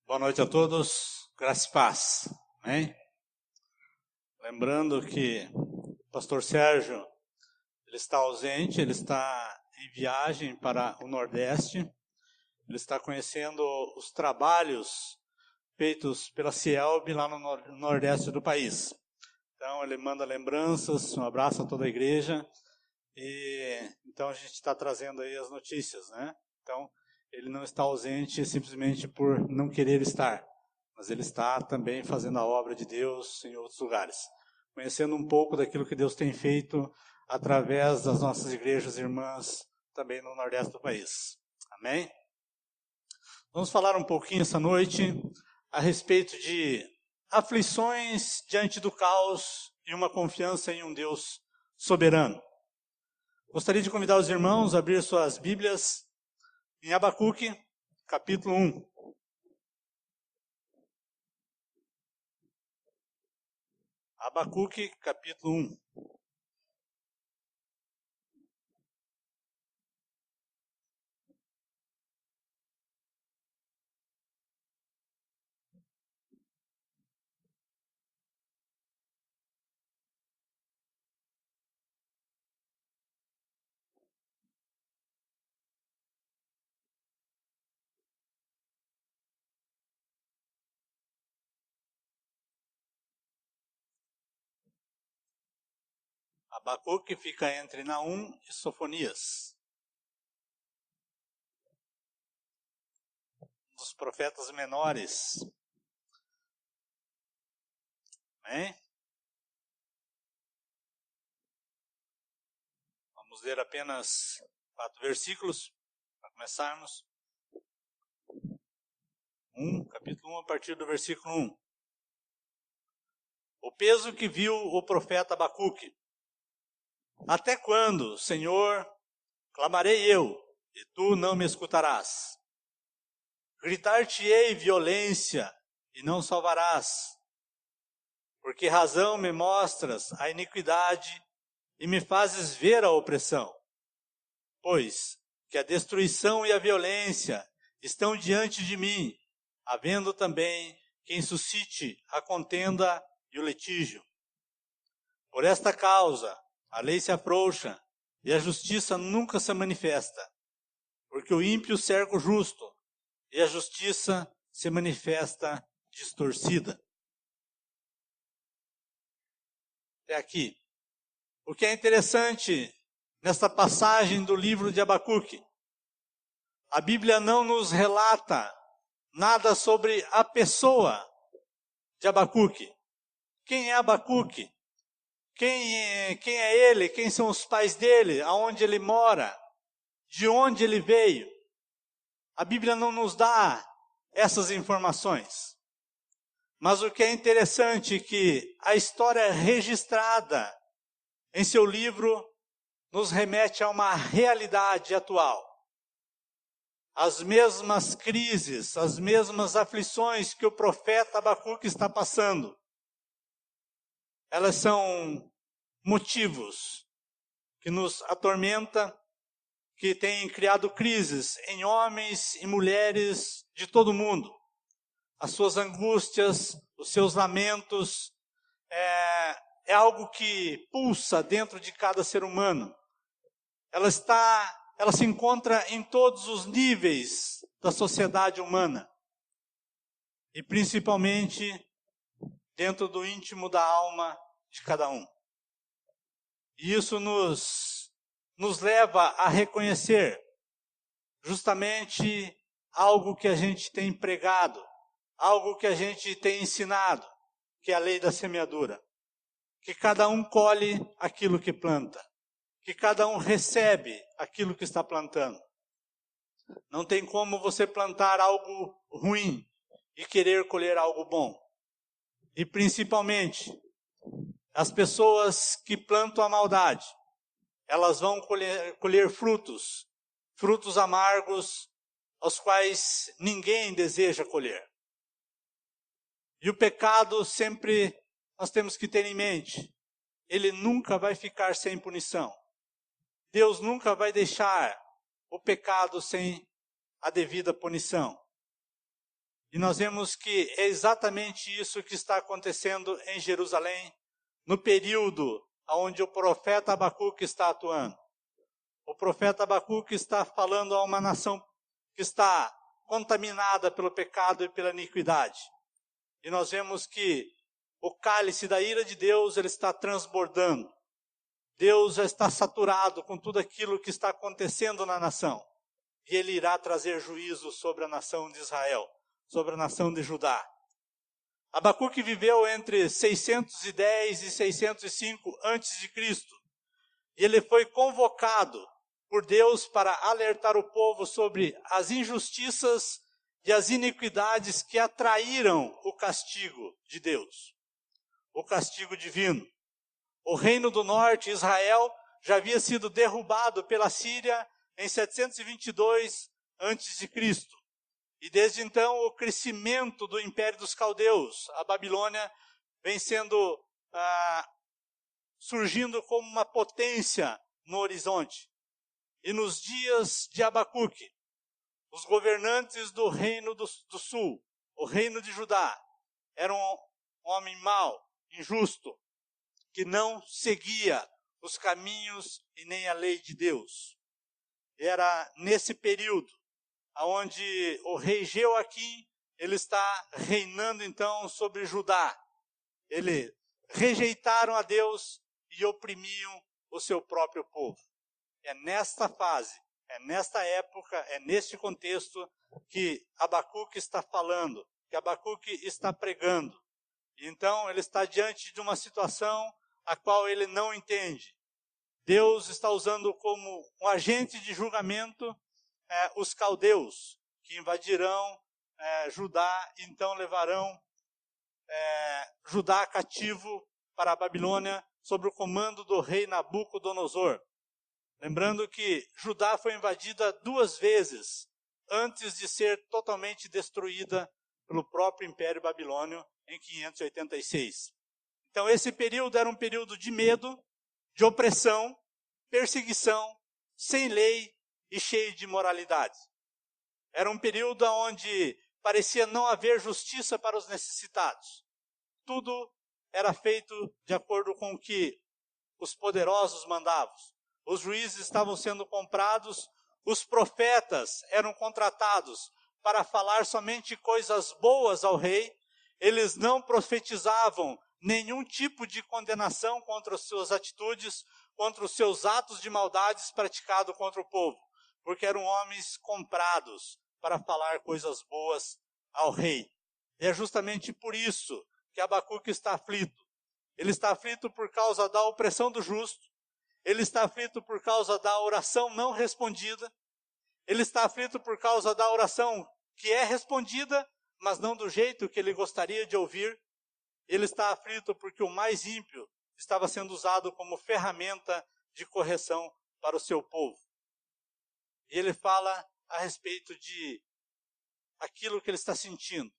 Boa noite a todos, graça e paz, amém? Lembrando que o pastor Sérgio, ele está ausente, ele está em viagem para o Nordeste, ele está conhecendo os trabalhos feitos pela Cielb lá no Nordeste do país. Então ele manda lembranças, um abraço a toda a igreja, e então a gente está trazendo aí as notícias, né? Então ele não está ausente simplesmente por não querer estar, mas ele está também fazendo a obra de Deus em outros lugares, conhecendo um pouco daquilo que Deus tem feito através das nossas igrejas irmãs também no Nordeste do país. Amém? Vamos falar um pouquinho essa noite a respeito de aflições diante do caos e uma confiança em um Deus soberano. Gostaria de convidar os irmãos a abrir suas Bíblias em Abacuque, capítulo 1. Abacuque, capítulo 1. Abacuque fica entre Naum e Sofonias, um dos profetas menores. Amém? Vamos ler apenas 4 versículos para começarmos. Capítulo 1, a partir do versículo 1. O peso que viu o profeta Abacuque. Até quando, Senhor, clamarei eu, e tu não me escutarás? Gritar-te-ei violência, e não salvarás. Porque razão me mostras a iniquidade, e me fazes ver a opressão. Pois que a destruição e a violência estão diante de mim, havendo também quem suscite a contenda e o litígio. Por esta causa, a lei se afrouxa, e a justiça nunca se manifesta, porque o ímpio cerca o justo, e a justiça se manifesta distorcida. Até aqui. O que é interessante nesta passagem do livro de Abacuque, a Bíblia não nos relata nada sobre a pessoa de Abacuque. Quem é Abacuque? Quem é ele? Quem são os pais dele? Aonde ele mora? De onde ele veio? A Bíblia não nos dá essas informações. Mas o que é interessante é que a história registrada em seu livro nos remete a uma realidade atual. As mesmas crises, as mesmas aflições que o profeta Abacuque está passando, elas são motivos que nos atormentam, que têm criado crises em homens e mulheres de todo o mundo. As suas angústias, os seus lamentos, é algo que pulsa dentro de cada ser humano. Ela se encontra em todos os níveis da sociedade humana. E principalmente dentro do íntimo da alma de cada um. E isso nos leva a reconhecer justamente algo que a gente tem pregado, algo que a gente tem ensinado, que é a lei da semeadura. Que cada um colhe aquilo que planta. Que cada um recebe aquilo que está plantando. Não tem como você plantar algo ruim e querer colher algo bom. E principalmente, as pessoas que plantam a maldade, elas vão colher frutos amargos, aos quais ninguém deseja colher. E o pecado sempre nós temos que ter em mente, ele nunca vai ficar sem punição. Deus nunca vai deixar o pecado sem a devida punição. E nós vemos que é exatamente isso que está acontecendo em Jerusalém, no período onde o profeta Abacuque está atuando. O profeta Abacuque está falando a uma nação que está contaminada pelo pecado e pela iniquidade. E nós vemos que o cálice da ira de Deus ele está transbordando. Deus já está saturado com tudo aquilo que está acontecendo na nação. E ele irá trazer juízo sobre a nação de Israel, sobre a nação de Judá. Abacuque viveu entre 610 e 605 a.C. E ele foi convocado por Deus para alertar o povo sobre as injustiças e as iniquidades que atraíram o castigo de Deus, o castigo divino. O reino do norte, Israel, já havia sido derrubado pela Síria em 722 a.C. E desde então o crescimento do Império dos Caldeus, a Babilônia, vem sendo surgindo como uma potência no horizonte. E nos dias de Abacuque, os governantes do reino do sul, o reino de Judá, eram um homem mau, injusto, que não seguia os caminhos e nem a lei de Deus. Era nesse período onde o rei Jeoaquim, ele está reinando então sobre Judá. Eles rejeitaram a Deus e oprimiam o seu próprio povo. É nesta fase, é nesta época, é neste contexto que Abacuque está falando, que Abacuque está pregando. Então ele está diante de uma situação a qual ele não entende. Deus está usando como um agente de julgamento os caldeus, que invadirão Judá, e então levarão Judá cativo para a Babilônia, sob o comando do rei Nabucodonosor. Lembrando que Judá foi invadida 2 vezes, antes de ser totalmente destruída pelo próprio Império Babilônio, em 586. Então esse período era um período de medo, de opressão, perseguição, sem lei e cheio de imoralidade. Era um período onde parecia não haver justiça para os necessitados. Tudo era feito de acordo com o que os poderosos mandavam. Os juízes estavam sendo comprados, os profetas eram contratados para falar somente coisas boas ao rei. Eles não profetizavam nenhum tipo de condenação contra as suas atitudes, contra os seus atos de maldades praticados contra o povo, porque eram homens comprados para falar coisas boas ao rei. E é justamente por isso que Abacuque está aflito. Ele está aflito por causa da opressão do justo, ele está aflito por causa da oração não respondida, ele está aflito por causa da oração que é respondida, mas não do jeito que ele gostaria de ouvir. Ele está aflito porque o mais ímpio estava sendo usado como ferramenta de correção para o seu povo. E ele fala a respeito de aquilo que ele está sentindo,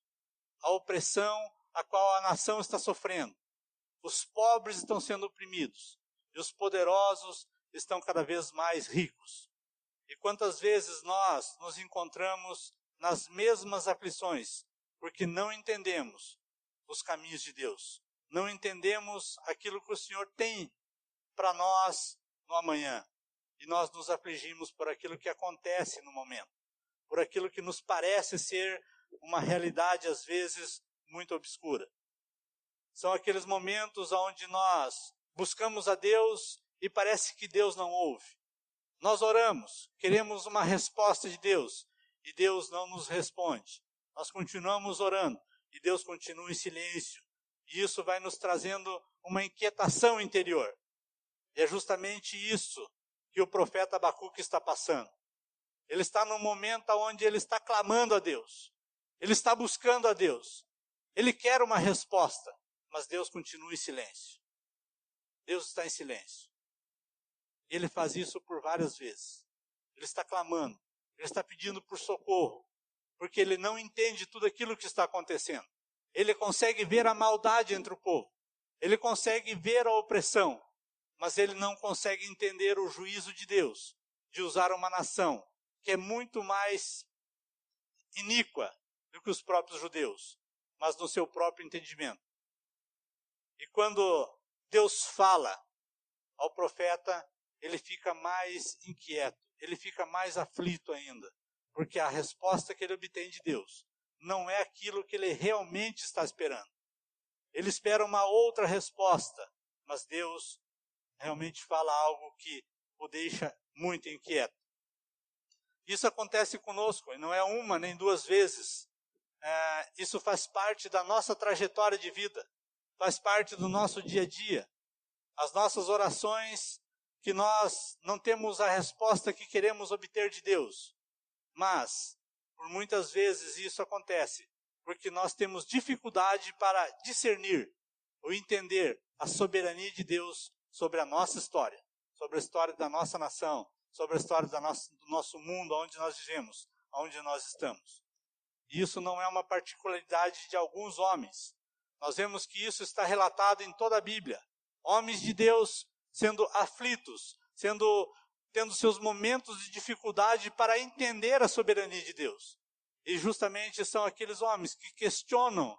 a opressão a qual a nação está sofrendo. Os pobres estão sendo oprimidos e os poderosos estão cada vez mais ricos. E quantas vezes nós nos encontramos nas mesmas aflições, porque não entendemos os caminhos de Deus. Não entendemos aquilo que o Senhor tem para nós no amanhã. E nós nos afligimos por aquilo que acontece no momento, por aquilo que nos parece ser uma realidade, às vezes, muito obscura. São aqueles momentos onde nós buscamos a Deus e parece que Deus não ouve. Nós oramos, queremos uma resposta de Deus e Deus não nos responde. Nós continuamos orando e Deus continua em silêncio. E isso vai nos trazendo uma inquietação interior. E é justamente isso que o profeta Abacuque está passando. Ele está num momento onde ele está clamando a Deus. Ele está buscando a Deus. Ele quer uma resposta, mas Deus continua em silêncio. Deus está em silêncio. E ele faz isso por várias vezes. Ele está clamando, ele está pedindo por socorro, porque ele não entende tudo aquilo que está acontecendo. Ele consegue ver a maldade entre o povo, ele consegue ver a opressão, mas ele não consegue entender o juízo de Deus, de usar uma nação que é muito mais iníqua do que os próprios judeus, mas no seu próprio entendimento. E quando Deus fala ao profeta, ele fica mais inquieto, ele fica mais aflito ainda, porque a resposta que ele obtém de Deus não é aquilo que ele realmente está esperando. Ele espera uma outra resposta, mas Deus realmente fala algo que o deixa muito inquieto. Isso acontece conosco, e não é uma nem duas vezes. Isso faz parte da nossa trajetória de vida, faz parte do nosso dia a dia. As nossas orações, que nós não temos a resposta que queremos obter de Deus. Mas, por muitas vezes isso acontece, porque nós temos dificuldade para discernir ou entender a soberania de Deus sobre a nossa história, sobre a história da nossa nação, sobre a história do nosso mundo, onde nós vivemos, onde nós estamos. E isso não é uma particularidade de alguns homens. Nós vemos que isso está relatado em toda a Bíblia. Homens de Deus sendo aflitos, tendo seus momentos de dificuldade para entender a soberania de Deus. E justamente são aqueles homens que questionam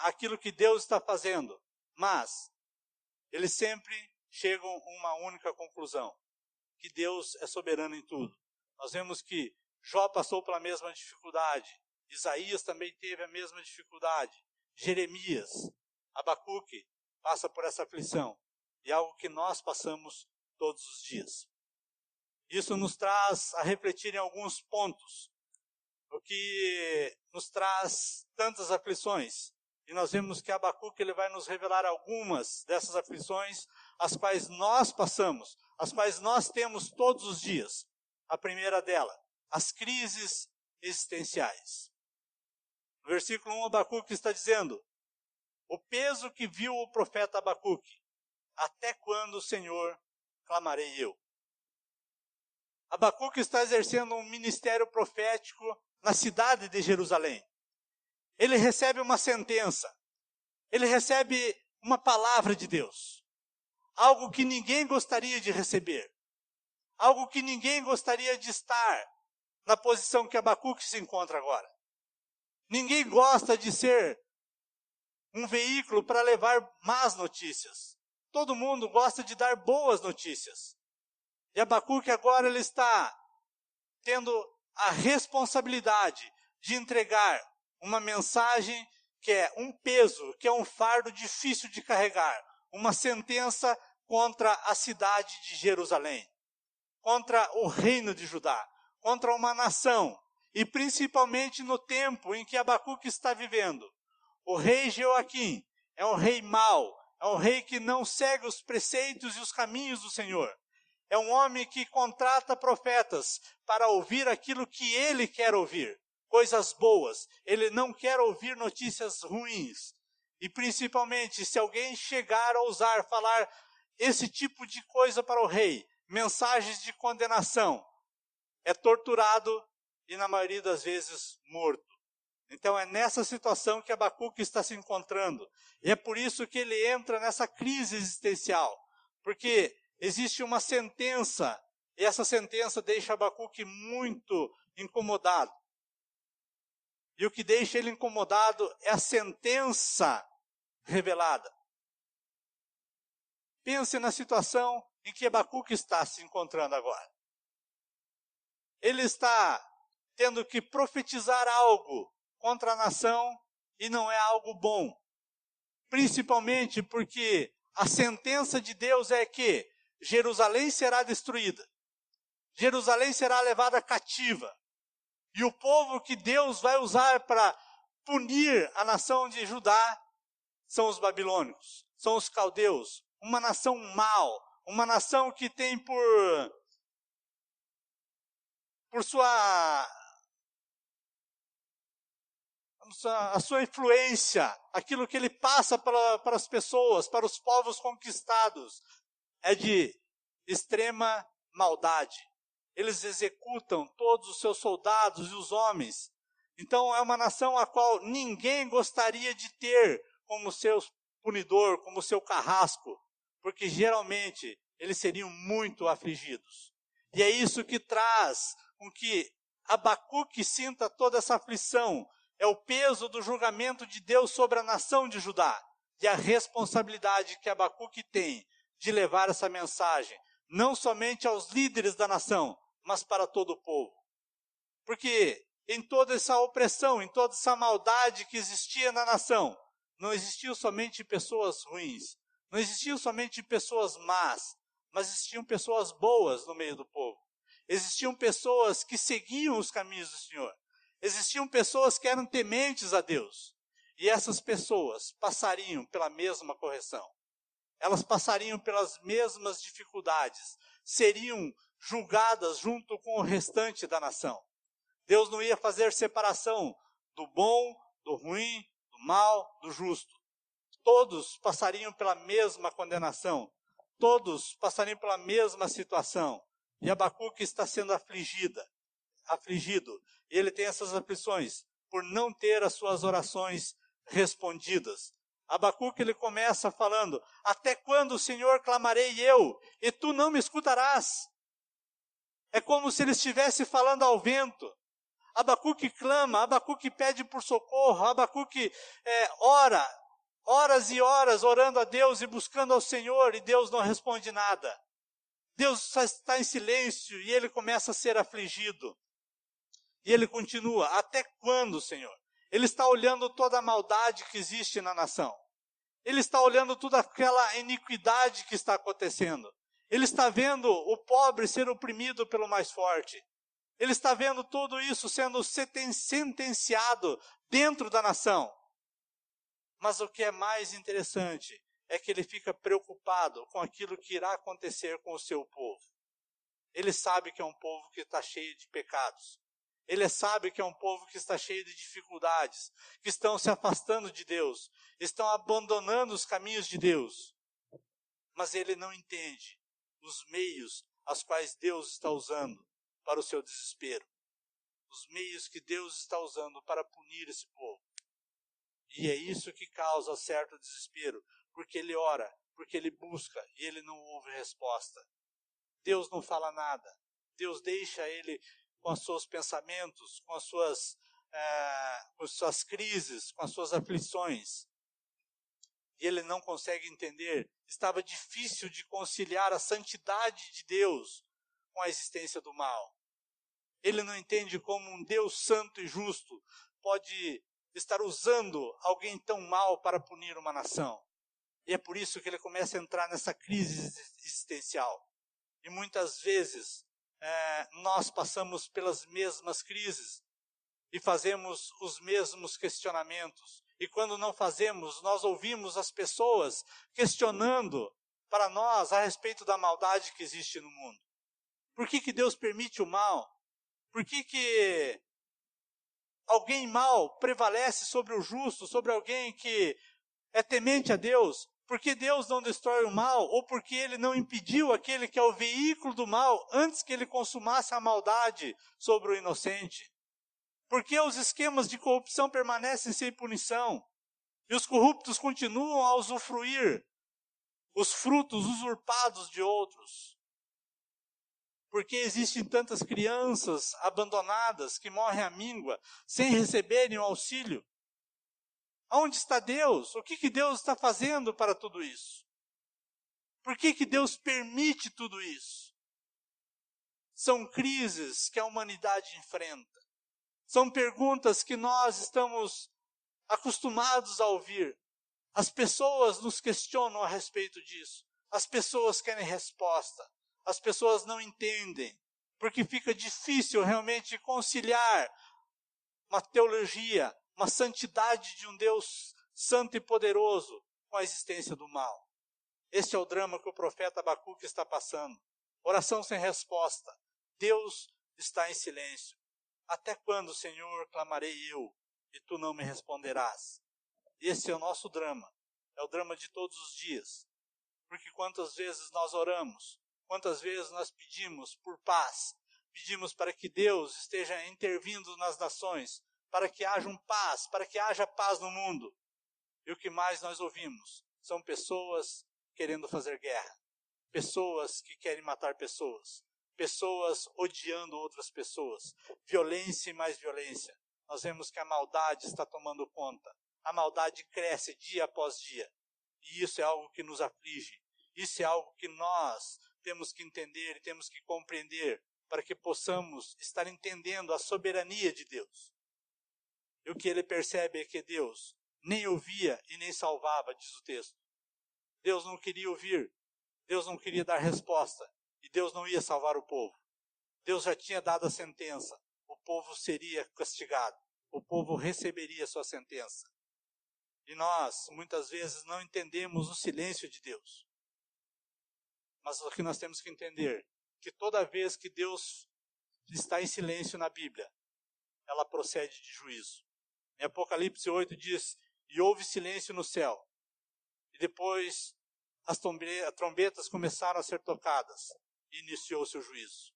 aquilo que Deus está fazendo. Mas eles sempre chegam a uma única conclusão: que Deus é soberano em tudo. Nós vemos que Jó passou pela mesma dificuldade, Isaías também teve a mesma dificuldade, Jeremias, Abacuque passa por essa aflição, e é algo que nós passamos todos os dias. Isso nos traz a refletir em alguns pontos, o que nos traz tantas aflições. E nós vemos que Abacuque ele vai nos revelar algumas dessas aflições, as quais nós passamos, as quais nós temos todos os dias. A primeira dela, as crises existenciais. No versículo 1, Abacuque está dizendo: o peso que viu o profeta Abacuque, até quando, Senhor, clamarei eu? Abacuque está exercendo um ministério profético na cidade de Jerusalém. Ele recebe uma sentença, ele recebe uma palavra de Deus, algo que ninguém gostaria de receber, algo que ninguém gostaria de estar na posição que Abacuque se encontra agora. Ninguém gosta de ser um veículo para levar más notícias. Todo mundo gosta de dar boas notícias. E Abacuque agora ele está tendo a responsabilidade de entregar uma mensagem que é um peso, que é um fardo difícil de carregar, uma sentença contra a cidade de Jerusalém, contra o reino de Judá, contra uma nação, e principalmente no tempo em que Abacuque está vivendo. O rei Jeoaquim é um rei mau, é um rei que não segue os preceitos e os caminhos do Senhor. É um homem que contrata profetas para ouvir aquilo que ele quer ouvir, coisas boas. Ele não quer ouvir notícias ruins. E principalmente, se alguém chegar a ousar falar esse tipo de coisa para o rei, mensagens de condenação, é torturado e na maioria das vezes morto. Então é nessa situação que Abacuque está se encontrando. E é por isso que ele entra nessa crise existencial. Porque existe uma sentença, e essa sentença deixa Abacuque muito incomodado. E o que deixa ele incomodado é a sentença revelada. Pense na situação em que Abacuque está se encontrando agora. Ele está tendo que profetizar algo contra a nação e não é algo bom. Principalmente porque a sentença de Deus é que Jerusalém será destruída. Jerusalém será levada cativa. E o povo que Deus vai usar para punir a nação de Judá são os babilônicos, são os caldeus. Uma nação mau, uma nação que tem por a sua influência, aquilo que ele passa para as pessoas, para os povos conquistados, é de extrema maldade. Eles executam todos os seus soldados e os homens. Então é uma nação a qual ninguém gostaria de ter como seu punidor, como seu carrasco, porque geralmente eles seriam muito afligidos. E é isso que traz com que Abacuque sinta toda essa aflição, É o peso do julgamento de Deus sobre a nação de Judá e a responsabilidade que Abacuque tem de levar essa mensagem, não somente aos líderes da nação, mas para todo o povo. Porque em toda essa opressão, em toda essa maldade que existia na nação, não existiam somente pessoas ruins, não existiam somente pessoas más, mas existiam pessoas boas no meio do povo. Existiam pessoas que seguiam os caminhos do Senhor. Existiam pessoas que eram tementes a Deus. E essas pessoas passariam pela mesma correção. Elas passariam pelas mesmas dificuldades. Seriam julgadas junto com o restante da nação. Deus não ia fazer separação do bom, do ruim, do mal, do justo. Todos passariam pela mesma condenação. Todos passariam pela mesma situação. E Abacuque está sendo afligido. Ele tem essas aflições por não ter as suas orações respondidas. Abacuque ele começa falando: até quando, Senhor, clamarei eu, e tu não me escutarás? É como se ele estivesse falando ao vento. Abacuque clama, Abacuque pede por socorro, Abacuque ora, horas e horas orando a Deus e buscando ao Senhor, e Deus não responde nada. Deus só está em silêncio e ele começa a ser afligido. E ele continua: até quando, Senhor? Ele está olhando toda a maldade que existe na nação. Ele está olhando toda aquela iniquidade que está acontecendo. Ele está vendo o pobre ser oprimido pelo mais forte. Ele está vendo tudo isso sendo sentenciado dentro da nação. Mas o que é mais interessante é que ele fica preocupado com aquilo que irá acontecer com o seu povo. Ele sabe que é um povo que está cheio de pecados. Ele sabe que é um povo que está cheio de dificuldades, que estão se afastando de Deus, estão abandonando os caminhos de Deus. Mas ele não entende os meios aos quais Deus está usando para o seu desespero. Os meios que Deus está usando para punir esse povo. E é isso que causa certo desespero, porque ele ora, porque ele busca e ele não ouve resposta. Deus não fala nada. Deus deixa ele com os seus pensamentos, com as suas crises, com as suas aflições. E ele não consegue entender. Estava difícil de conciliar a santidade de Deus com a existência do mal. Ele não entende como um Deus santo e justo pode estar usando alguém tão mal para punir uma nação. E é por isso que ele começa a entrar nessa crise existencial. E muitas vezes nós passamos pelas mesmas crises e fazemos os mesmos questionamentos. E quando não fazemos, nós ouvimos as pessoas questionando para nós a respeito da maldade que existe no mundo. Por que Deus permite o mal? Por que alguém mal prevalece sobre o justo, sobre alguém que é temente a Deus? Por que Deus não destrói o mal? Ou porque Ele não impediu aquele que é o veículo do mal antes que ele consumasse a maldade sobre o inocente? Por que os esquemas de corrupção permanecem sem punição? E os corruptos continuam a usufruir os frutos usurpados de outros? Por que existem tantas crianças abandonadas que morrem à míngua sem receberem o auxílio? Onde está Deus? O que Deus está fazendo para tudo isso? Por que Deus permite tudo isso? São crises que a humanidade enfrenta. São perguntas que nós estamos acostumados a ouvir. As pessoas nos questionam a respeito disso. As pessoas querem resposta. As pessoas não entendem. Porque fica difícil realmente conciliar uma teologia, uma santidade de um Deus santo e poderoso com a existência do mal. Este é o drama que o profeta Abacuque está passando. Oração sem resposta. Deus está em silêncio. Até quando, Senhor, clamarei eu, e tu não me responderás? Esse é o nosso drama. É o drama de todos os dias. Porque quantas vezes nós oramos, quantas vezes nós pedimos por paz, pedimos para que Deus esteja intervindo nas nações, para que haja paz, para que haja paz no mundo. E o que mais nós ouvimos são pessoas querendo fazer guerra, pessoas que querem matar pessoas, pessoas odiando outras pessoas, violência e mais violência. nós vemos que a maldade está tomando conta. A maldade cresce dia após dia. E isso é algo que nos aflige. Isso é algo que nós temos que entender e temos que compreender para que possamos estar entendendo a soberania de Deus. E o que ele percebe é que Deus nem ouvia e nem salvava, diz o texto. Deus não queria ouvir, Deus não queria dar resposta e Deus não ia salvar o povo. Deus já tinha dado a sentença, o povo seria castigado, o povo receberia sua sentença. E nós, muitas vezes, não entendemos o silêncio de Deus. Mas o que nós temos que entender, que toda vez que Deus está em silêncio na Bíblia, ela procede de juízo. Em Apocalipse 8 diz, e houve silêncio no céu. E depois as trombetas começaram a ser tocadas e iniciou-se o juízo.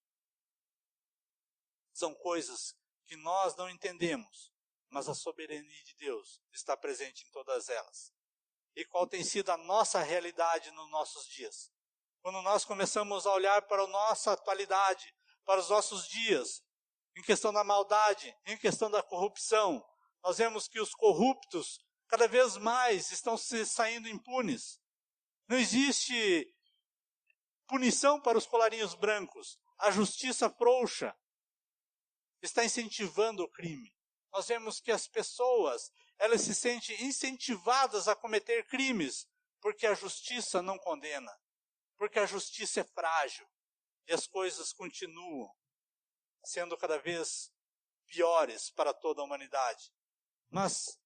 São coisas que nós não entendemos, mas a soberania de Deus está presente em todas elas. E qual tem sido a nossa realidade nos nossos dias? Quando nós começamos a olhar para a nossa atualidade, para os nossos dias, em questão da maldade, em questão da corrupção, nós vemos que os corruptos cada vez mais estão se saindo impunes. Não existe punição para os colarinhos brancos. A justiça frouxa está incentivando o crime. Nós vemos que as pessoas, elas se sentem incentivadas a cometer crimes, porque a justiça não condena, porque a justiça é frágil, e as coisas continuam sendo cada vez piores para toda a humanidade. Mas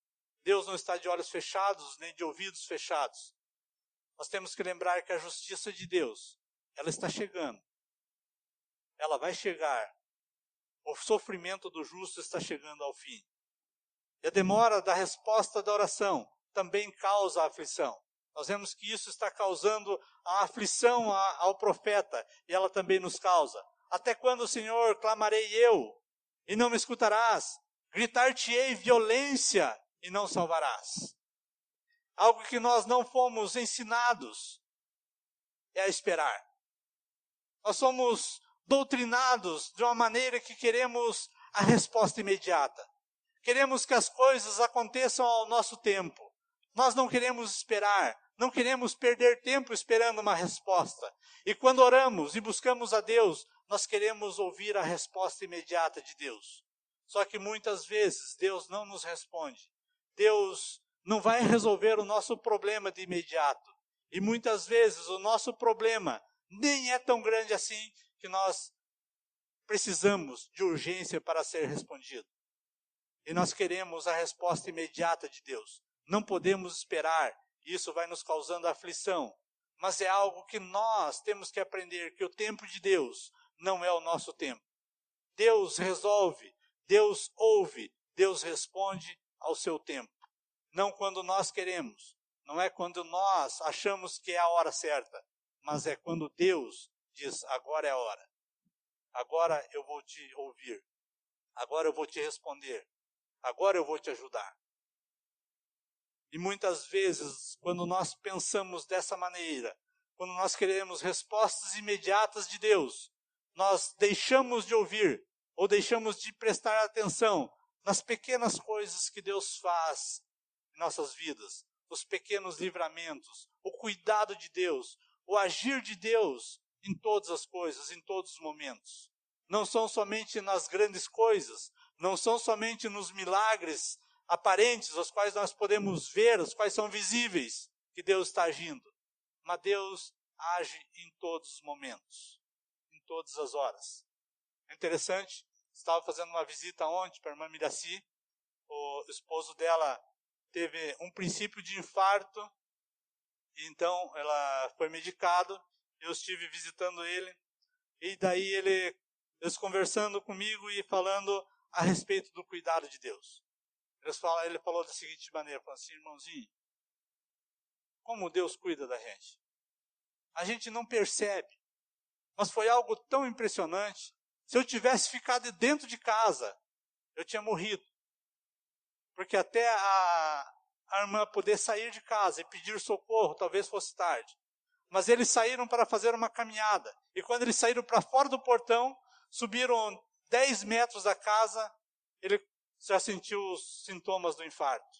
Deus não está de olhos fechados, nem de ouvidos fechados. Nós temos que lembrar que a justiça de Deus, ela está chegando. Ela vai chegar. O sofrimento do justo está chegando ao fim. E a demora da resposta da oração também causa aflição. Nós vemos que isso está causando a aflição ao profeta, e ela também nos causa. Até quando, Senhor, clamarei eu, e não me escutarás? Gritar-te-ei violência, e não salvarás. Algo que nós não fomos ensinados é a esperar. Nós somos doutrinados de uma maneira que queremos a resposta imediata. Queremos que as coisas aconteçam ao nosso tempo. Nós não queremos esperar, não queremos perder tempo esperando uma resposta. E quando oramos e buscamos a Deus, nós queremos ouvir a resposta imediata de Deus. Só que muitas vezes Deus não nos responde. Deus não vai resolver o nosso problema de imediato. E muitas vezes o nosso problema nem é tão grande assim que nós precisamos de urgência para ser respondido. E nós queremos a resposta imediata de Deus. Não podemos esperar. Isso vai nos causando aflição. Mas é algo que nós temos que aprender, que o tempo de Deus não é o nosso tempo. Deus resolve, Deus ouve, Deus responde ao seu tempo. Não quando nós queremos, não é quando nós achamos que é a hora certa, mas é quando Deus diz, agora é a hora. Agora eu vou te ouvir. Agora eu vou te responder. Agora eu vou te ajudar. E muitas vezes, quando nós pensamos dessa maneira, quando nós queremos respostas imediatas de Deus, nós deixamos de ouvir, ou deixamos de prestar atenção nas pequenas coisas que Deus faz em nossas vidas, os pequenos livramentos, o cuidado de Deus, o agir de Deus em todas as coisas, em todos os momentos. Não são somente nas grandes coisas, não são somente nos milagres aparentes, os quais nós podemos ver, os quais são visíveis, que Deus está agindo. Mas Deus age em todos os momentos, em todas as horas. É interessante, estava fazendo uma visita ontem para a irmã Miraci, o esposo dela teve um princípio de infarto, então ela foi medicado, eu estive visitando ele, e daí eles conversando comigo e falando a respeito do cuidado de Deus. Ele falou da seguinte maneira, falou assim, irmãozinho, como Deus cuida da gente. A gente não percebe, mas foi algo tão impressionante. Se eu tivesse ficado dentro de casa, eu tinha morrido. Porque até a irmã poder sair de casa e pedir socorro, talvez fosse tarde. Mas eles saíram para fazer uma caminhada. E quando eles saíram para fora do portão, subiram 10 metros da casa, ele já sentiu os sintomas do infarto.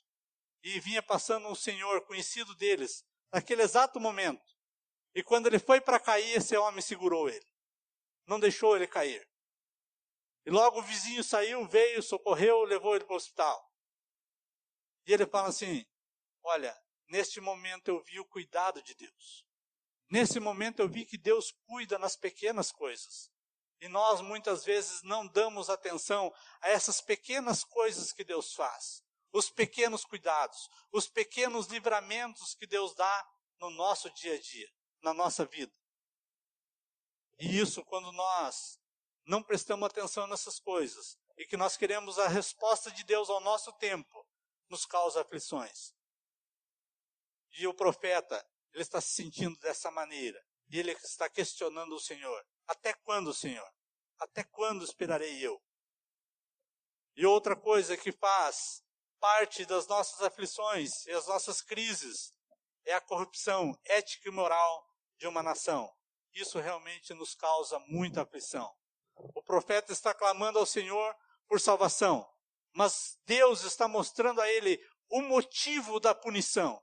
E vinha passando um senhor conhecido deles, naquele exato momento. E quando ele foi para cair, esse homem segurou ele. Não deixou ele cair. E logo o vizinho saiu, veio, socorreu, levou ele para o hospital. E ele fala assim, olha, neste momento eu vi o cuidado de Deus. Nesse momento eu vi que Deus cuida nas pequenas coisas. E nós muitas vezes não damos atenção a essas pequenas coisas que Deus faz. Os pequenos cuidados, os pequenos livramentos que Deus dá no nosso dia a dia, na nossa vida. E isso, quando nós não prestamos atenção nessas coisas, e que nós queremos a resposta de Deus ao nosso tempo, nos causa aflições. E o profeta, ele está se sentindo dessa maneira, e ele está questionando o Senhor. Até quando, Senhor? Até quando esperarei eu? E outra coisa que faz parte das nossas aflições e as nossas crises é a corrupção ética e moral de uma nação. Isso realmente nos causa muita aflição. O profeta está clamando ao Senhor por salvação, mas Deus está mostrando a ele o motivo da punição.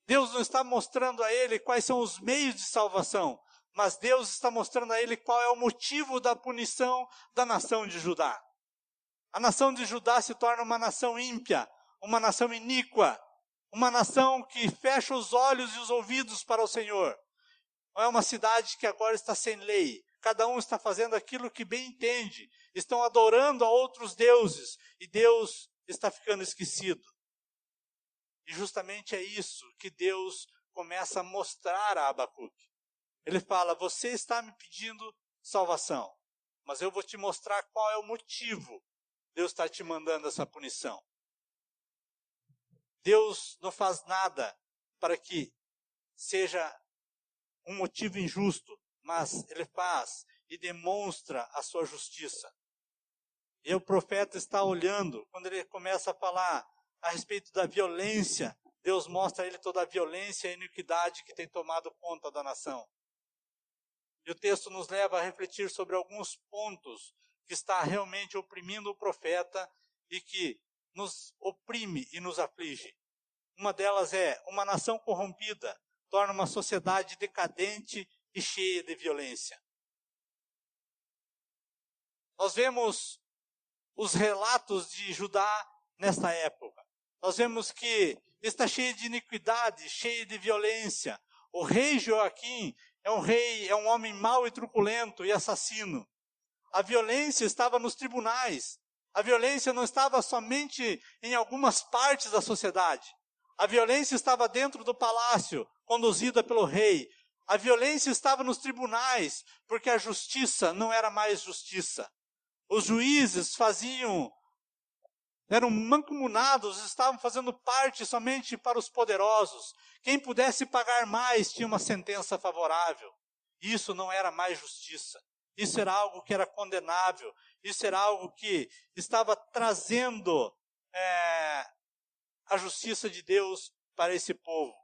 Deus não está mostrando a ele quais são os meios de salvação, mas Deus está mostrando a ele qual é o motivo da punição da nação de Judá. A nação de Judá se torna uma nação ímpia, uma nação iníqua, uma nação que fecha os olhos e os ouvidos para o Senhor. É uma cidade que agora está sem lei. Cada um está fazendo aquilo que bem entende. Estão adorando a outros deuses. E Deus está ficando esquecido. E justamente é isso que Deus começa a mostrar a Abacuque. Ele fala, você está me pedindo salvação, mas eu vou te mostrar qual é o motivo Deus está te mandando essa punição. Deus não faz nada para que seja um motivo injusto, mas Ele faz e demonstra a sua justiça. E o profeta está olhando, quando ele começa a falar a respeito da violência, Deus mostra a ele toda a violência e a iniquidade que tem tomado conta da nação. E o texto nos leva a refletir sobre alguns pontos que está realmente oprimindo o profeta e que nos oprime e nos aflige. Uma delas é, uma nação corrompida torna uma sociedade decadente e cheia de violência. Nós vemos os relatos de Judá nesta época. Nós vemos que está cheio de iniquidade, cheio de violência. O rei Joaquim é um homem mau e truculento e assassino. A violência estava nos tribunais. A violência não estava somente em algumas partes da sociedade. A violência estava dentro do palácio, conduzida pelo rei. A violência estava nos tribunais, porque a justiça não era mais justiça. Os juízes eram mancomunados, estavam fazendo parte somente para os poderosos. Quem pudesse pagar mais tinha uma sentença favorável. Isso não era mais justiça. Isso era algo que era condenável. Isso era algo que estava trazendo a justiça de Deus para esse povo.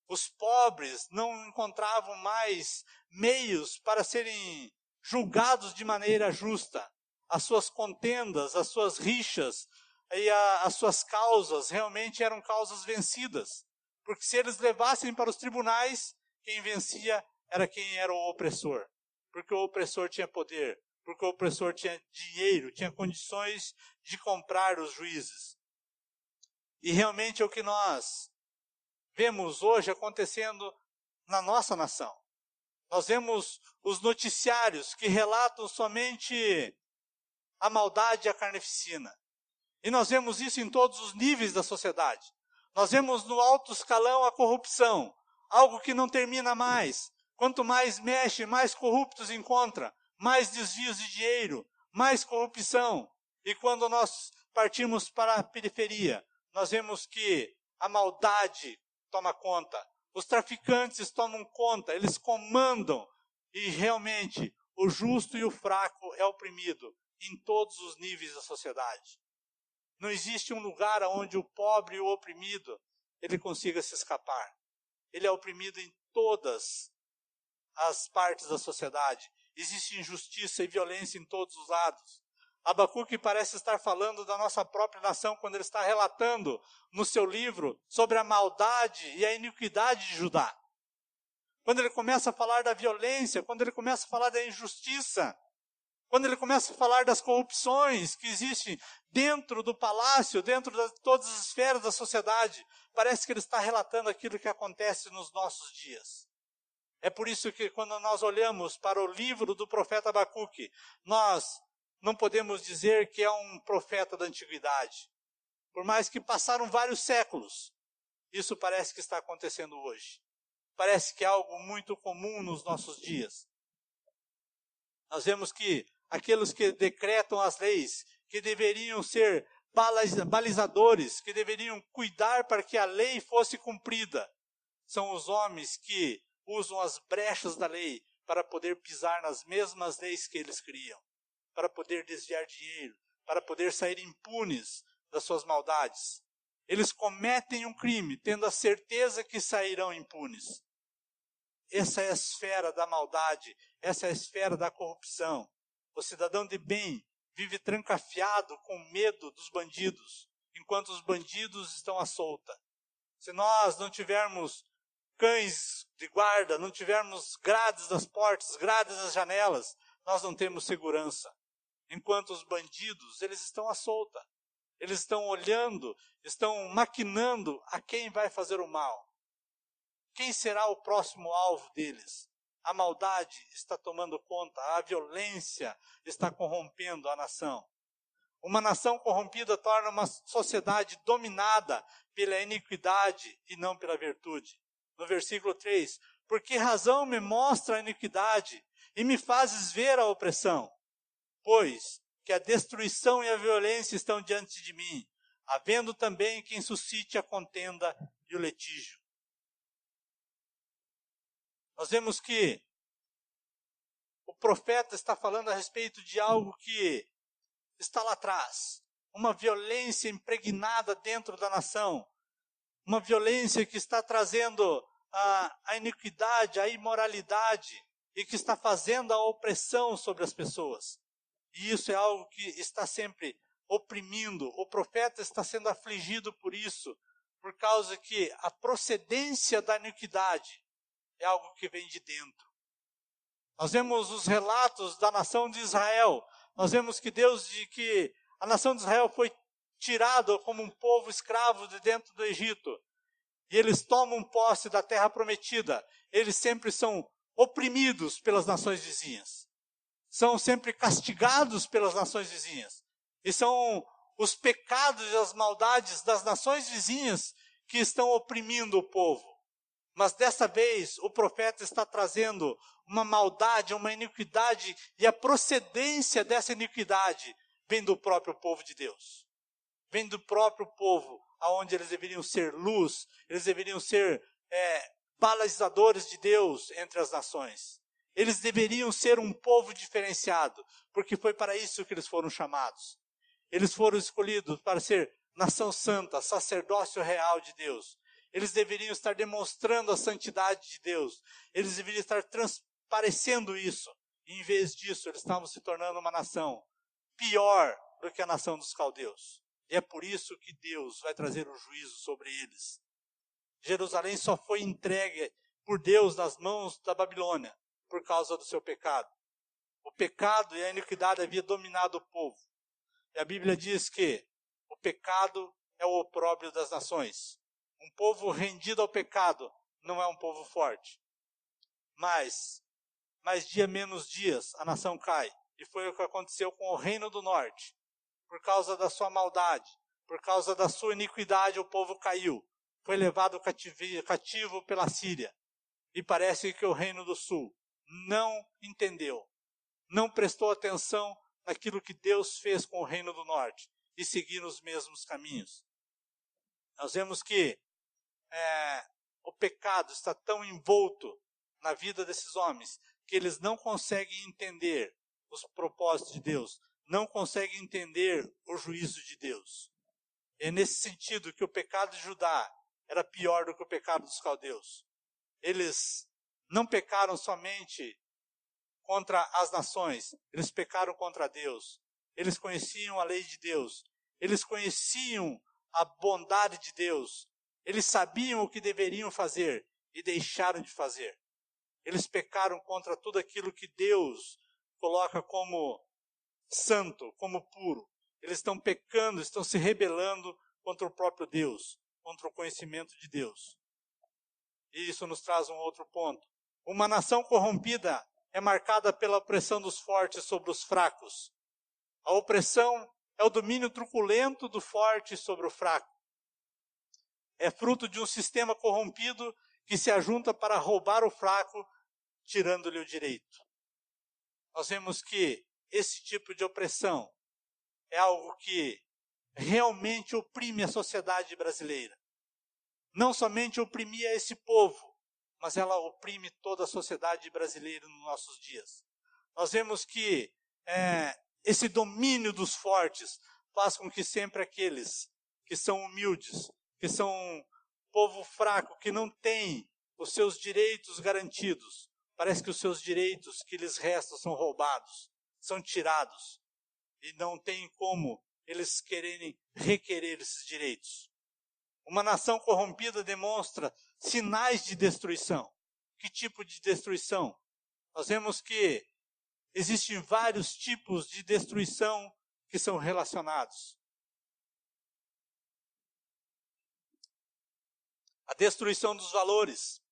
Os pobres não encontravam mais meios para serem julgados de maneira justa. As suas contendas, as suas rixas e as suas causas realmente eram causas vencidas. Porque se eles levassem para os tribunais, quem vencia era quem era o opressor. Porque o opressor tinha poder, porque o opressor tinha dinheiro, tinha condições de comprar os juízes. E realmente é o que nós vemos hoje acontecendo na nossa nação. Nós vemos os noticiários que relatam somente a maldade e a carnificina. E nós vemos isso em todos os níveis da sociedade. Nós vemos no alto escalão a corrupção, algo que não termina mais. Quanto mais mexe, mais corruptos encontra, mais desvios de dinheiro, mais corrupção. E quando nós partimos para a periferia, nós vemos que a maldade toma conta. Os traficantes tomam conta, eles comandam. E realmente, o justo e o fraco é oprimido em todos os níveis da sociedade. Não existe um lugar onde o pobre e o oprimido, ele consiga se escapar. Ele é oprimido em todas as partes da sociedade. Existe injustiça e violência em todos os lados. Abacuque parece estar falando da nossa própria nação quando ele está relatando no seu livro sobre a maldade e a iniquidade de Judá. Quando ele começa a falar da violência, quando ele começa a falar da injustiça, quando ele começa a falar das corrupções que existem dentro do palácio, dentro de todas as esferas da sociedade, parece que ele está relatando aquilo que acontece nos nossos dias. É por isso que quando nós olhamos para o livro do profeta Abacuque, nós não podemos dizer que é um profeta da antiguidade. Por mais que passaram vários séculos, isso parece que está acontecendo hoje. Parece que é algo muito comum nos nossos dias. Nós vemos que aqueles que decretam as leis, que deveriam ser balizadores, que deveriam cuidar para que a lei fosse cumprida, são os homens que usam as brechas da lei para poder pisar nas mesmas leis que eles criam, para poder desviar dinheiro, para poder sair impunes das suas maldades. Eles cometem um crime, tendo a certeza que sairão impunes. Essa é a esfera da maldade, essa é a esfera da corrupção. O cidadão de bem vive trancafiado com medo dos bandidos, enquanto os bandidos estão à solta. Se nós não tivermos cães de guarda, não tivermos grades nas portas, grades nas janelas, nós não temos segurança. Enquanto os bandidos, eles estão à solta. Eles estão olhando, estão maquinando a quem vai fazer o mal. Quem será o próximo alvo deles? A maldade está tomando conta, a violência está corrompendo a nação. Uma nação corrompida torna uma sociedade dominada pela iniquidade e não pela virtude. No versículo 3, por que razão me mostra a iniquidade e me fazes ver a opressão? Pois que a destruição e a violência estão diante de mim, havendo também quem suscite a contenda e o litígio. Nós vemos que o profeta está falando a respeito de algo que está lá atrás. Uma violência impregnada dentro da nação. Uma violência que está trazendo a iniquidade, a imoralidade e que está fazendo a opressão sobre as pessoas. E isso é algo que está sempre oprimindo. O profeta está sendo afligido por isso, por causa que a procedência da iniquidade é algo que vem de dentro. Nós vemos os relatos da nação de Israel. Nós vemos que que a nação de Israel foi tirada como um povo escravo de dentro do Egito. E eles tomam posse da terra prometida. Eles sempre são oprimidos pelas nações vizinhas. São sempre castigados pelas nações vizinhas. E são os pecados e as maldades das nações vizinhas que estão oprimindo o povo. Mas dessa vez o profeta está trazendo uma maldade, uma iniquidade, e a procedência dessa iniquidade vem do próprio povo de Deus. Vem do próprio povo, aonde eles deveriam ser luz, eles deveriam ser balizadores de Deus entre as nações. Eles deveriam ser um povo diferenciado, porque foi para isso que eles foram chamados. Eles foram escolhidos para ser nação santa, sacerdócio real de Deus. Eles deveriam estar demonstrando a santidade de Deus. Eles deveriam estar transparecendo isso. E em vez disso, eles estavam se tornando uma nação pior do que a nação dos caldeus. E é por isso que Deus vai trazer o juízo sobre eles. Jerusalém só foi entregue por Deus nas mãos da Babilônia por causa do seu pecado. O pecado e a iniquidade havia dominado o povo. E a Bíblia diz que o pecado é o opróbrio das nações. Um povo rendido ao pecado não é um povo forte. Mas, mais dia menos dias, a nação cai. E foi o que aconteceu com o reino do norte. Por causa da sua maldade, por causa da sua iniquidade, o povo caiu. Foi levado cativo pela Síria. E parece que o reino do sul não entendeu, não prestou atenção naquilo que Deus fez com o reino do norte e seguiram os mesmos caminhos. Nós vemos que o pecado está tão envolto na vida desses homens que eles não conseguem entender os propósitos de Deus, não conseguem entender o juízo de Deus. É nesse sentido que o pecado de Judá era pior do que o pecado dos caldeus. Eles não pecaram somente contra as nações, eles pecaram contra Deus. eles conheciam a lei de Deus, eles conheciam a bondade de Deus, eles sabiam o que deveriam fazer e deixaram de fazer. Eles pecaram contra tudo aquilo que Deus coloca como santo, como puro. Eles estão pecando, estão se rebelando contra o próprio Deus, contra o conhecimento de Deus. E isso nos traz um outro ponto. Uma nação corrompida é marcada pela opressão dos fortes sobre os fracos. A opressão é o domínio truculento do forte sobre o fraco. É fruto de um sistema corrompido que se ajunta para roubar o fraco, tirando-lhe o direito. Nós vemos que esse tipo de opressão é algo que realmente oprime a sociedade brasileira. Não somente oprimia esse povo, mas ela oprime toda a sociedade brasileira nos nossos dias. Nós vemos que esse domínio dos fortes faz com que sempre aqueles que são humildes, que são um povo fraco, que não tem os seus direitos garantidos, parece que os seus direitos que lhes restam são roubados, são tirados, e não tem como eles quererem requerer esses direitos. Uma nação corrompida demonstra sinais de destruição. Que tipo de destruição? Nós vemos que existem vários tipos de destruição que são relacionados. A destruição dos valores,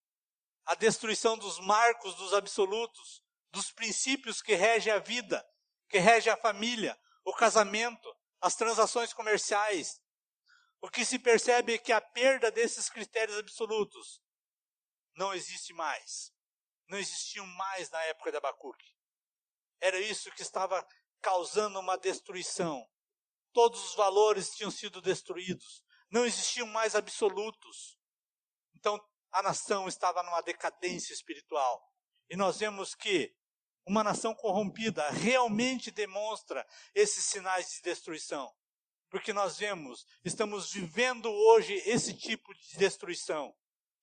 a destruição dos marcos, dos absolutos, dos princípios que regem a vida, que regem a família, o casamento, as transações comerciais. O que se percebe é que a perda desses critérios absolutos não existe mais. Não existiam mais na época de Abacuque. Era isso que estava causando uma destruição. Todos os valores tinham sido destruídos. Não existiam mais absolutos. Então, a nação estava numa decadência espiritual. E nós vemos que uma nação corrompida realmente demonstra esses sinais de destruição. Porque nós vemos, estamos vivendo hoje esse tipo de destruição.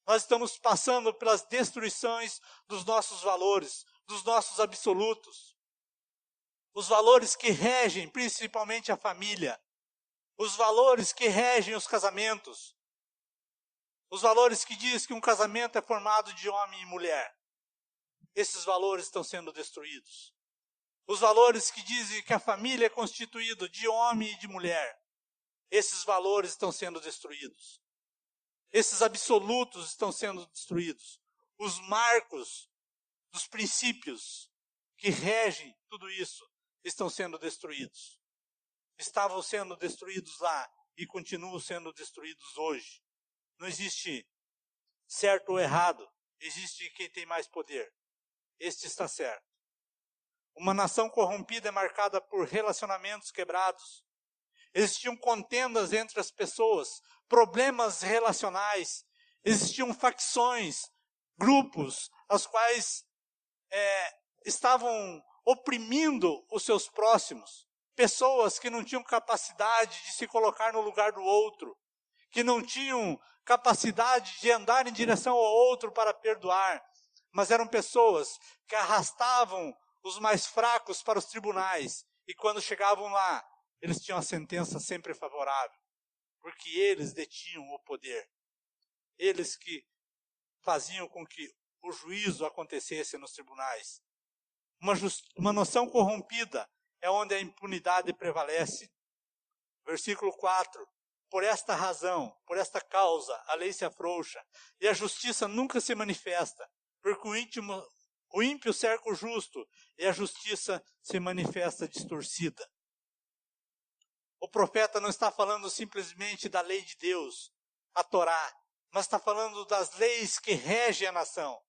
Nós estamos passando pelas destruições dos nossos valores, dos nossos absolutos. Os valores que regem principalmente a família. Os valores que regem os casamentos. Os valores que diz que um casamento é formado de homem e mulher. Esses valores estão sendo destruídos. Os valores que dizem que a família é constituída de homem e de mulher. Esses valores estão sendo destruídos. Esses absolutos estão sendo destruídos. Os marcos dos princípios que regem tudo isso estão sendo destruídos. Estavam sendo destruídos lá e continuam sendo destruídos hoje. Não existe certo ou errado. Existe quem tem mais poder. Este está certo. Uma nação corrompida é marcada por relacionamentos quebrados. Existiam contendas entre as pessoas, problemas relacionais. Existiam facções, grupos, as quais estavam oprimindo os seus próximos. Pessoas que não tinham capacidade de se colocar no lugar do outro, que não tinham capacidade de andar em direção ao outro para perdoar, mas eram pessoas que arrastavam os mais fracos para os tribunais, e quando chegavam lá, eles tinham a sentença sempre favorável, porque eles detinham o poder. Eles que faziam com que o juízo acontecesse nos tribunais. Uma noção corrompida é onde a impunidade prevalece. Versículo 4. Por esta razão, por esta causa, a lei se afrouxa, e a justiça nunca se manifesta, porque o ímpio cerca o justo, e a justiça se manifesta distorcida. O profeta não está falando simplesmente da lei de Deus, a Torá, mas está falando das leis que regem a nação.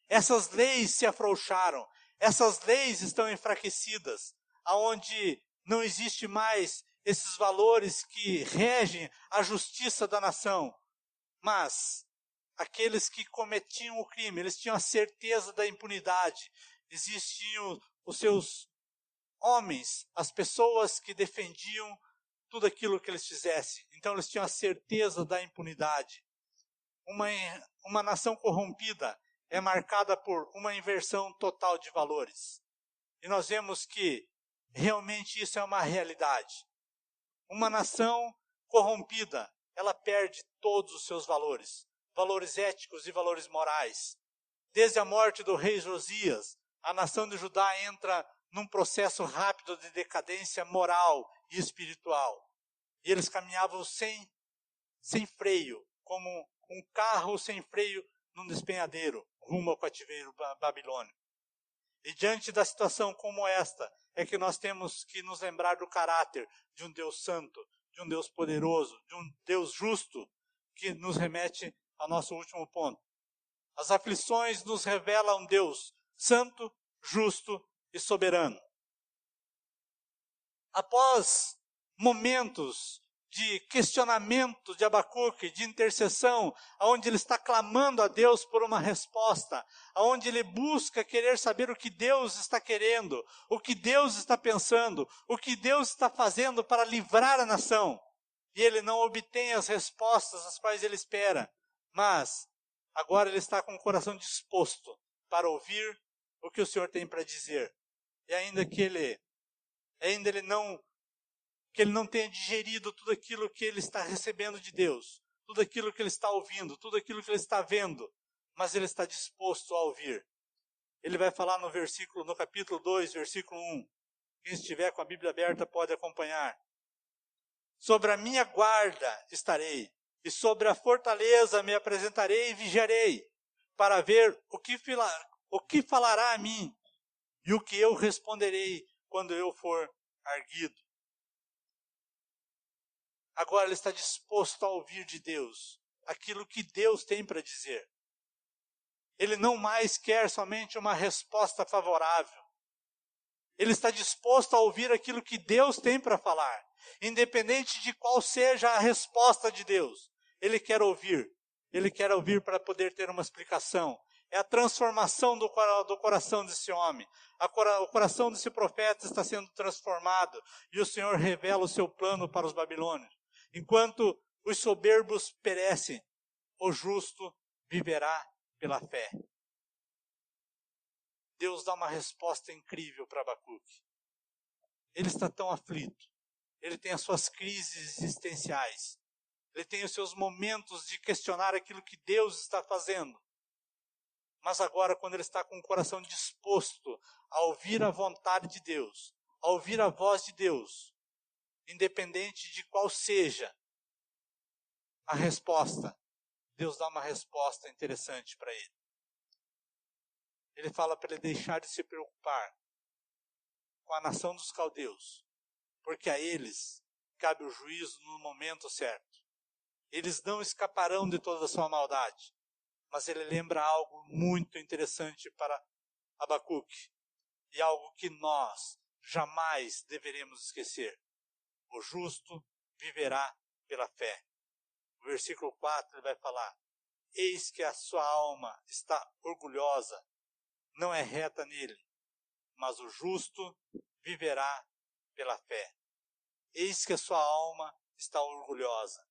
Essas leis se afrouxaram, essas leis estão enfraquecidas, aonde não existe mais esses valores que regem a justiça da nação. Mas aqueles que cometiam o crime, eles tinham a certeza da impunidade. Existiam os seus homens, as pessoas que defendiam tudo aquilo que eles fizessem. Então eles tinham a certeza da impunidade. Uma nação corrompida é marcada por uma inversão total de valores. E nós vemos que realmente isso é uma realidade. Uma nação corrompida, ela perde todos os seus valores, valores éticos e valores morais. Desde a morte do rei Josias, a nação de Judá entra num processo rápido de decadência moral e espiritual. E eles caminhavam sem freio, como um carro sem freio num despenhadeiro, rumo ao cativeiro babilônico. E diante da situação como esta, é que nós temos que nos lembrar do caráter de um Deus santo, de um Deus poderoso, de um Deus justo, que nos remete ao nosso último ponto. As aflições nos revelam um Deus santo, justo e soberano. Após momentos de questionamento de Abacuque, de intercessão, onde ele está clamando a Deus por uma resposta, onde ele busca querer saber o que Deus está querendo, o que Deus está pensando, o que Deus está fazendo para livrar a nação. E ele não obtém as respostas as quais ele espera, mas agora ele está com o coração disposto para ouvir o que o Senhor tem para dizer. E ainda que ele não tenha digerido tudo aquilo que ele está recebendo de Deus, tudo aquilo que ele está ouvindo, tudo aquilo que ele está vendo, mas ele está disposto a ouvir. Ele vai falar no capítulo 2, versículo 1. Quem estiver com a Bíblia aberta pode acompanhar. Sobre a minha guarda estarei, e sobre a fortaleza me apresentarei e vigiarei, para ver o que falará a mim, e o que eu responderei quando eu for arguido. Agora ele está disposto a ouvir de Deus aquilo que Deus tem para dizer. Ele não mais quer somente uma resposta favorável. Ele está disposto a ouvir aquilo que Deus tem para falar, independente de qual seja a resposta de Deus. Ele quer ouvir para poder ter uma explicação. É a transformação do coração desse homem. O coração desse profeta está sendo transformado e o Senhor revela o seu plano para os babilônios. Enquanto os soberbos perecem, o justo viverá pela fé. Deus dá uma resposta incrível para Abacuque. Ele está tão aflito. Ele tem as suas crises existenciais. Ele tem os seus momentos de questionar aquilo que Deus está fazendo. Mas agora, quando ele está com o coração disposto a ouvir a vontade de Deus, a ouvir a voz de Deus, independente de qual seja a resposta, Deus dá uma resposta interessante para ele. Ele fala para ele deixar de se preocupar com a nação dos caldeus, porque a eles cabe o juízo no momento certo. Eles não escaparão de toda a sua maldade. Mas ele lembra algo muito interessante para Abacuque, e algo que nós jamais deveremos esquecer. O justo viverá pela fé. No versículo 4 ele vai falar: eis que a sua alma está orgulhosa, não é reta nele, mas o justo viverá pela fé. Eis que a sua alma está orgulhosa,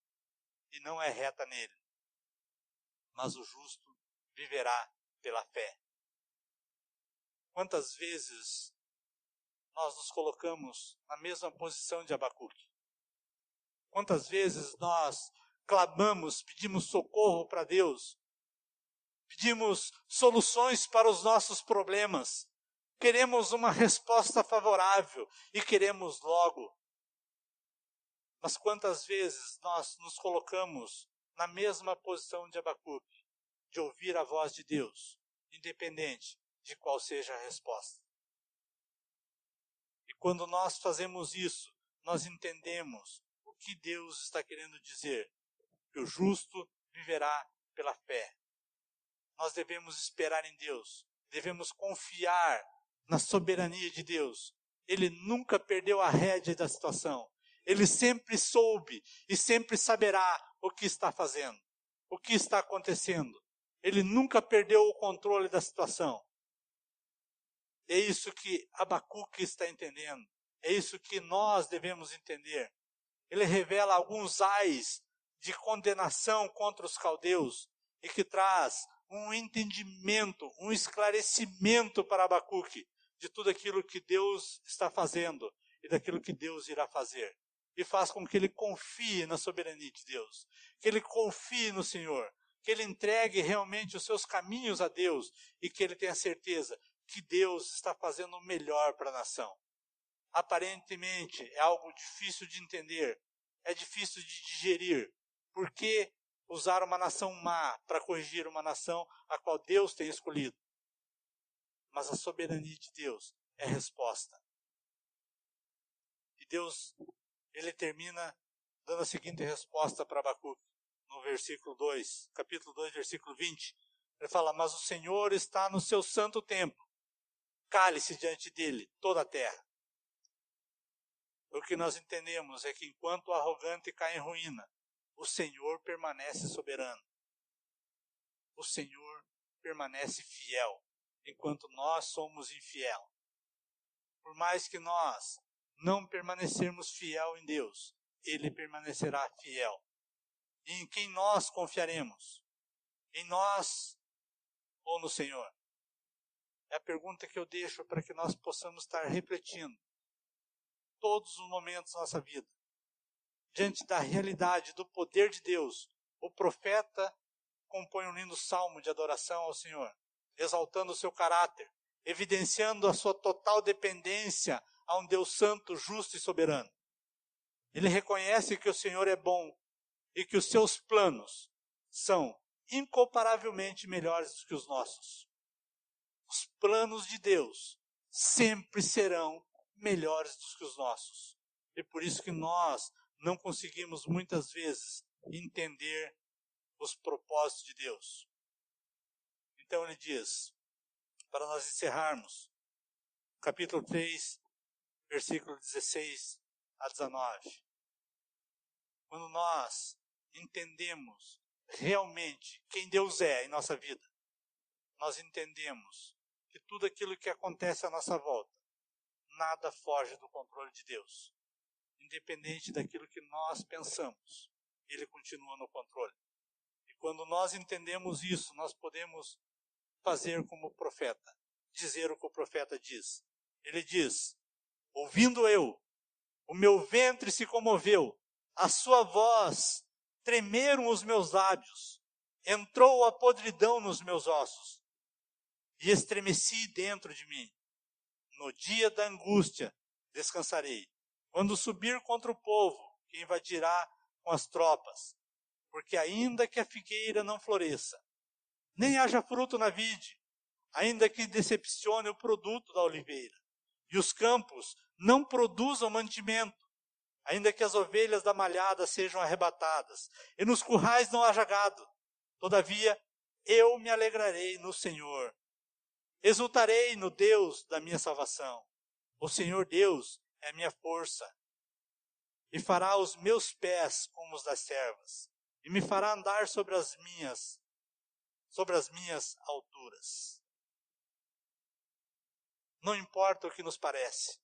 e não é reta nele, mas o justo viverá pela fé. Quantas vezes nós nos colocamos na mesma posição de Abacuque? Quantas vezes nós clamamos, pedimos socorro para Deus, pedimos soluções para os nossos problemas, queremos uma resposta favorável e queremos logo. Mas quantas vezes nós nos colocamos na mesma posição de Abacuque, de ouvir a voz de Deus, independente de qual seja a resposta. E quando nós fazemos isso, nós entendemos o que Deus está querendo dizer, que o justo viverá pela fé. Nós devemos esperar em Deus, devemos confiar na soberania de Deus. Ele nunca perdeu a rédea da situação. Ele sempre soube e sempre saberá o que está fazendo, o que está acontecendo. Ele nunca perdeu o controle da situação. É isso que Abacuque está entendendo. É isso que nós devemos entender. Ele revela alguns ais de condenação contra os caldeus e que traz um entendimento, um esclarecimento para Abacuque de tudo aquilo que Deus está fazendo e daquilo que Deus irá fazer. E faz com que ele confie na soberania de Deus, que ele confie no Senhor, que ele entregue realmente os seus caminhos a Deus e que ele tenha certeza que Deus está fazendo o melhor para a nação. Aparentemente é algo difícil de entender, é difícil de digerir. Por que usar uma nação má para corrigir uma nação a qual Deus tem escolhido? Mas a soberania de Deus é a resposta. E Deus, ele termina dando a seguinte resposta para Abacuque, no versículo 2, capítulo 2, versículo 20. Ele fala, mas o Senhor está no seu santo templo, cale-se diante dele toda a terra. O que nós entendemos é que enquanto o arrogante cai em ruína, o Senhor permanece soberano. O Senhor permanece fiel, enquanto nós somos infiel. Por mais que nós não permanecermos fiel em Deus, Ele permanecerá fiel. E em quem nós confiaremos? Em nós ou no Senhor? É a pergunta que eu deixo para que nós possamos estar refletindo todos os momentos da nossa vida. Diante da realidade, do poder de Deus, o profeta compõe um lindo salmo de adoração ao Senhor, exaltando o seu caráter, evidenciando a sua total dependência a um Deus santo, justo e soberano. Ele reconhece que o Senhor é bom e que os seus planos são incomparavelmente melhores do que os nossos. Os planos de Deus sempre serão melhores do que os nossos. E por isso que nós não conseguimos muitas vezes entender os propósitos de Deus. Então ele diz, para nós encerrarmos, capítulo 3, versículo 16 a 19. Quando nós entendemos realmente quem Deus é em nossa vida, nós entendemos que tudo aquilo que acontece à nossa volta, nada foge do controle de Deus. Independente daquilo que nós pensamos, Ele continua no controle. E quando nós entendemos isso, nós podemos fazer como o profeta, dizer o que o profeta diz. Ele diz, ouvindo eu, o meu ventre se comoveu, a sua voz tremeram os meus lábios, entrou a podridão nos meus ossos, e estremeci dentro de mim. No dia da angústia descansarei, quando subir contra o povo que invadirá com as tropas, porque ainda que a figueira não floresça, nem haja fruto na vide, ainda que decepcione o produto da oliveira, e os campos não produzam mantimento, ainda que as ovelhas da malhada sejam arrebatadas, e nos currais não haja gado, todavia eu me alegrarei no Senhor, exultarei no Deus da minha salvação. O Senhor Deus é a minha força, e fará os meus pés como os das servas, e me fará andar sobre as minhas alturas. Não importa o que nos parece,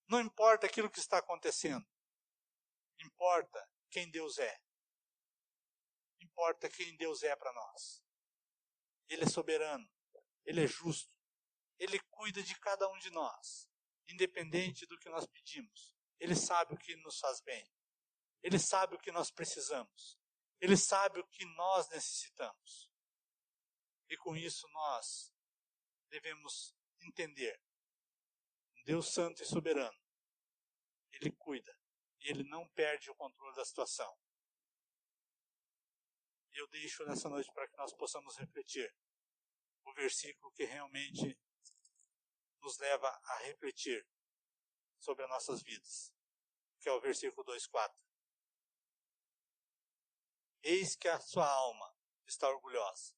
não importa aquilo que está acontecendo, importa quem Deus é, importa quem Deus é para nós. Ele é soberano, Ele é justo, Ele cuida de cada um de nós, independente do que nós pedimos. Ele sabe o que nos faz bem, Ele sabe o que nós precisamos, Ele sabe o que nós necessitamos. E com isso nós devemos entender, Deus santo e soberano, Ele cuida, e Ele não perde o controle da situação. E eu deixo nessa noite para que nós possamos refletir o versículo que realmente nos leva a refletir sobre as nossas vidas, que é o versículo 2:4. Eis que a sua alma está orgulhosa,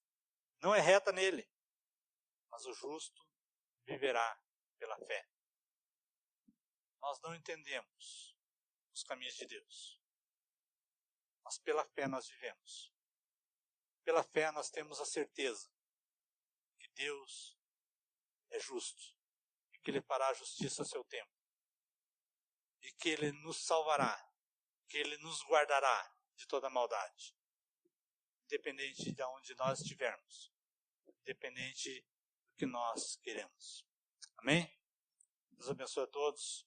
não é reta nele, mas o justo viverá pela fé. Nós não entendemos os caminhos de Deus, mas pela fé nós vivemos. Pela fé nós temos a certeza que Deus é justo e que Ele fará a justiça a seu tempo e que Ele nos salvará, que Ele nos guardará de toda maldade, independente de onde nós estivermos, independente do que nós queremos. Amém? Deus abençoe a todos.